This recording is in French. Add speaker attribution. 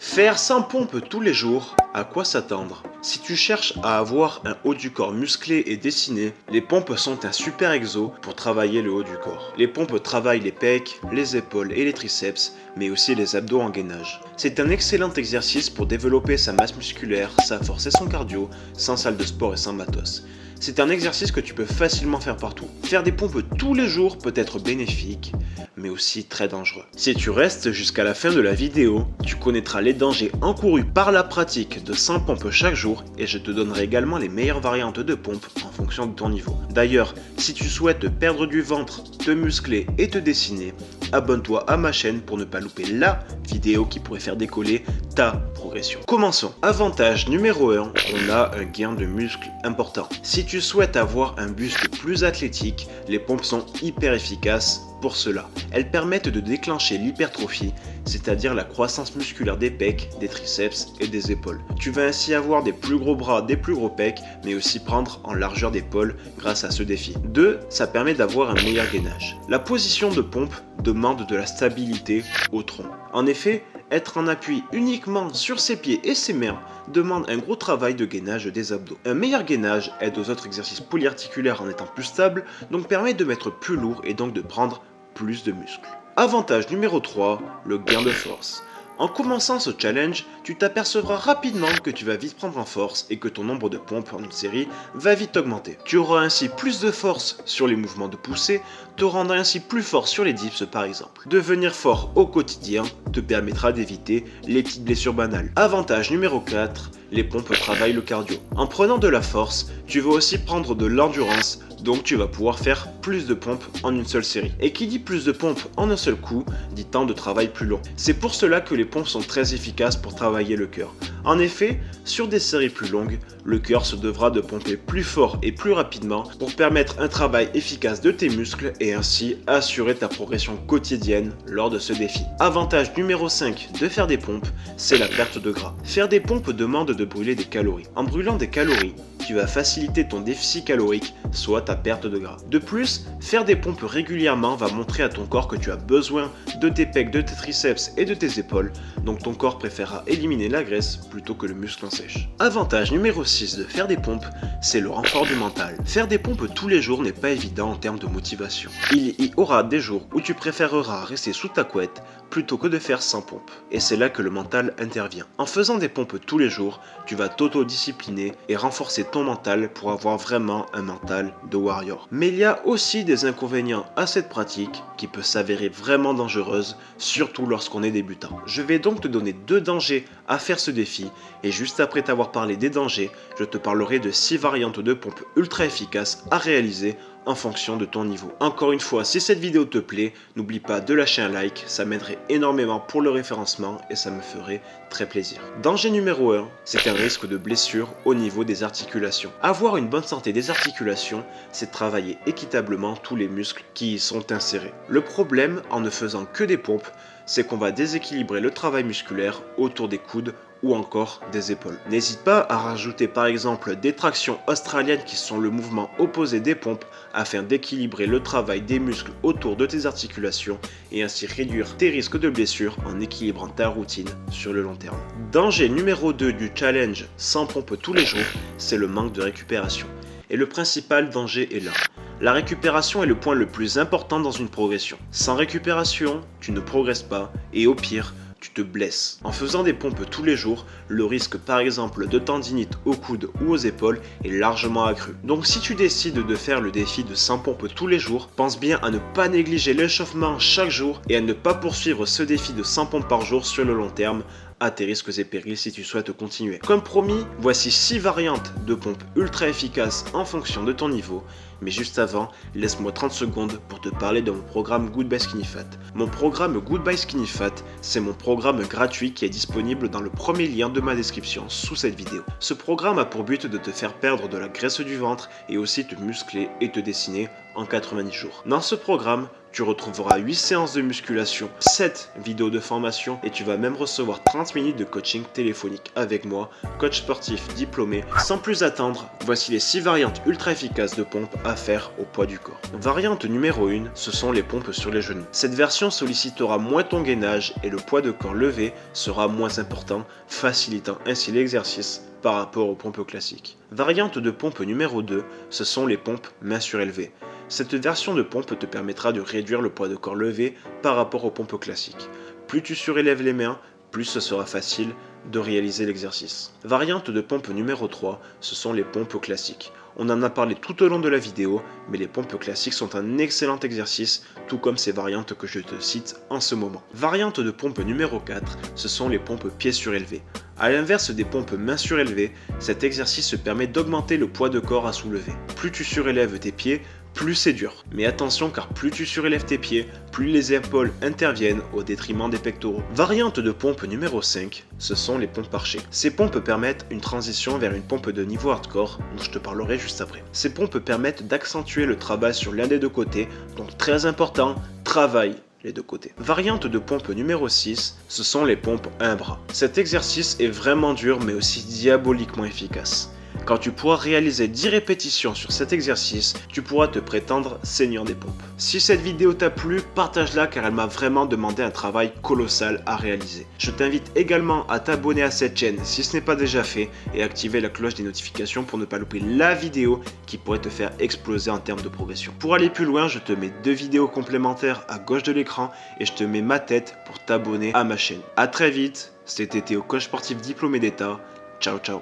Speaker 1: Faire 100 pompes tous les jours, à quoi s'attendre? Si tu cherches à avoir un haut du corps musclé et dessiné, les pompes sont un super exo pour travailler le haut du corps. Les pompes travaillent les pecs, les épaules et les triceps, mais aussi les abdos en gainage. C'est un excellent exercice pour développer sa masse musculaire, sa force et son cardio, sans salle de sport et sans matos. C'est un exercice que tu peux facilement faire partout. Faire des pompes tous les jours peut être bénéfique, mais aussi très dangereux. Si tu restes jusqu'à la fin de la vidéo, tu connaîtras les dangers encourus par la pratique de 100 pompes chaque jour et je te donnerai également les meilleures variantes de pompes en fonction de ton niveau. D'ailleurs, si tu souhaites perdre du ventre, te muscler et te dessiner, abonne-toi à ma chaîne pour ne pas louper la vidéo qui pourrait faire décoller ta progression. Commençons. Avantage numéro 1, on a un gain de muscle important. Si tu souhaites avoir un buste plus athlétique, les pompes sont hyper efficaces pour cela. Elles permettent de déclencher l'hypertrophie, c'est-à-dire la croissance musculaire des pecs, des triceps et des épaules. Tu vas ainsi avoir des plus gros bras, des plus gros pecs, mais aussi prendre en largeur d'épaule grâce à ce défi. 2. Ça permet d'avoir un meilleur gainage. La position de pompe demande de la stabilité au tronc. En effet, être en appui uniquement sur ses pieds et ses mains demande un gros travail de gainage des abdos. Un meilleur gainage aide aux autres exercices polyarticulaires en étant plus stable, donc permet de mettre plus lourd et donc de prendre plus de muscles. Avantage numéro 3, le gain de force. En commençant ce challenge, tu t'apercevras rapidement que tu vas vite prendre en force et que ton nombre de pompes en une série va vite augmenter. Tu auras ainsi plus de force sur les mouvements de poussée, te rendant ainsi plus fort sur les dips par exemple. Devenir fort au quotidien te permettra d'éviter les petites blessures banales. Avantage numéro 4, les pompes travaillent le cardio. En prenant de la force, tu vas aussi prendre de l'endurance, donc tu vas pouvoir faire plus de pompes en une seule série. Et qui dit plus de pompes en un seul coup, dit temps de travail plus long. C'est pour cela que les pompes sont très efficaces pour travailler le cœur. En effet, sur des séries plus longues, le cœur se devra de pomper plus fort et plus rapidement pour permettre un travail efficace de tes muscles et ainsi assurer ta progression quotidienne lors de ce défi. Avantage numéro 5 de faire des pompes, c'est la perte de gras. Faire des pompes demande de brûler des calories. En brûlant des calories, tu vas faciliter ton déficit calorique, soit ta perte de gras. De plus, faire des pompes régulièrement va montrer à ton corps que tu as besoin de tes pecs, de tes triceps et de tes épaules, donc ton corps préférera éliminer la graisse plutôt que le muscle en sèche. Avantage numéro 6 de faire des pompes, c'est le renfort du mental. Faire des pompes tous les jours n'est pas évident en termes de motivation. Il y aura des jours où tu préféreras rester sous ta couette plutôt que de faire 100 pompes. Et c'est là que le mental intervient. En faisant des pompes tous les jours, tu vas t'auto-discipliner et renforcer ton mental pour avoir vraiment un mental de warrior. Mais il y a aussi des inconvénients à cette pratique qui peut s'avérer vraiment dangereuse, surtout lorsqu'on est débutant. Je vais donc te donner 2 dangers à faire ce défi et juste après t'avoir parlé des dangers, je te parlerai de 6 variantes de pompes ultra efficaces à réaliser en fonction de ton niveau. Encore une fois, si cette vidéo te plaît, n'oublie pas de lâcher un like, ça m'aiderait énormément pour le référencement et ça me ferait très plaisir. Danger numéro 1, c'est un risque de blessure au niveau des articulations. Avoir une bonne santé des articulations, c'est travailler équitablement tous les muscles qui y sont insérés. Le problème en ne faisant que des pompes, c'est qu'on va déséquilibrer le travail musculaire autour des coudes ou encore des épaules. N'hésite pas à rajouter par exemple des tractions australiennes qui sont le mouvement opposé des pompes afin d'équilibrer le travail des muscles autour de tes articulations et ainsi réduire tes risques de blessure en équilibrant ta routine sur le long terme. Danger numéro 2 du challenge 100 pompes tous les jours, c'est le manque de récupération. Et le principal danger est là. La récupération est le point le plus important dans une progression. Sans récupération, tu ne progresses pas et au pire, tu te blesses. En faisant des pompes tous les jours, le risque par exemple de tendinite aux coudes ou aux épaules est largement accru. Donc si tu décides de faire le défi de 100 pompes tous les jours, pense bien à ne pas négliger l'échauffement chaque jour et à ne pas poursuivre ce défi de 100 pompes par jour sur le long terme à tes risques et périls si tu souhaites continuer. Comme promis, voici 6 variantes de pompes ultra efficaces en fonction de ton niveau. Mais juste avant, laisse-moi 30 secondes pour te parler de mon programme Goodbye Skinny Fat. Mon programme Goodbye Skinny Fat, c'est mon programme gratuit qui est disponible dans le premier lien de ma description sous cette vidéo. Ce programme a pour but de te faire perdre de la graisse du ventre et aussi te muscler et te dessiner en 90 jours. Dans ce programme, tu retrouveras 8 séances de musculation, 7 vidéos de formation et tu vas même recevoir 30 minutes de coaching téléphonique avec moi, coach sportif diplômé. Sans plus attendre, voici les 6 variantes ultra efficaces de pompes à faire au poids du corps. Variante numéro 1, ce sont les pompes sur les genoux. Cette version sollicitera moins ton gainage et le poids de corps levé sera moins important, facilitant ainsi l'exercice par rapport aux pompes classiques. Variante de pompe numéro 2, ce sont les pompes main surélevées. Cette version de pompe te permettra de réduire le poids de corps levé par rapport aux pompes classiques. Plus tu surélèves les mains, plus ce sera facile de réaliser l'exercice. Variante de pompe numéro 3, ce sont les pompes classiques. On en a parlé tout au long de la vidéo, mais les pompes classiques sont un excellent exercice, tout comme ces variantes que je te cite en ce moment. Variante de pompe numéro 4, ce sont les pompes pieds surélevés. A l'inverse des pompes mains surélevées, cet exercice se permet d'augmenter le poids de corps à soulever. Plus tu surélèves tes pieds, plus c'est dur. Mais attention car plus tu surélèves tes pieds, plus les épaules interviennent au détriment des pectoraux. Variante de pompe numéro 5, ce sont les pompes archées. Ces pompes permettent une transition vers une pompe de niveau hardcore, dont je te parlerai juste après. Ces pompes permettent d'accentuer le travail sur l'un des deux côtés, donc très important, travaille les deux côtés. Variante de pompe numéro 6, ce sont les pompes à un bras. Cet exercice est vraiment dur mais aussi diaboliquement efficace. Quand tu pourras réaliser 10 répétitions sur cet exercice, tu pourras te prétendre seigneur des pompes. Si cette vidéo t'a plu, partage-la car elle m'a vraiment demandé un travail colossal à réaliser. Je t'invite également à t'abonner à cette chaîne si ce n'est pas déjà fait et activer la cloche des notifications pour ne pas louper la vidéo qui pourrait te faire exploser en termes de progression. Pour aller plus loin, je te mets 2 vidéos complémentaires à gauche de l'écran et je te mets ma tête pour t'abonner à ma chaîne. A très vite, c'était Théo, coach sportif diplômé d'État. Ciao ciao.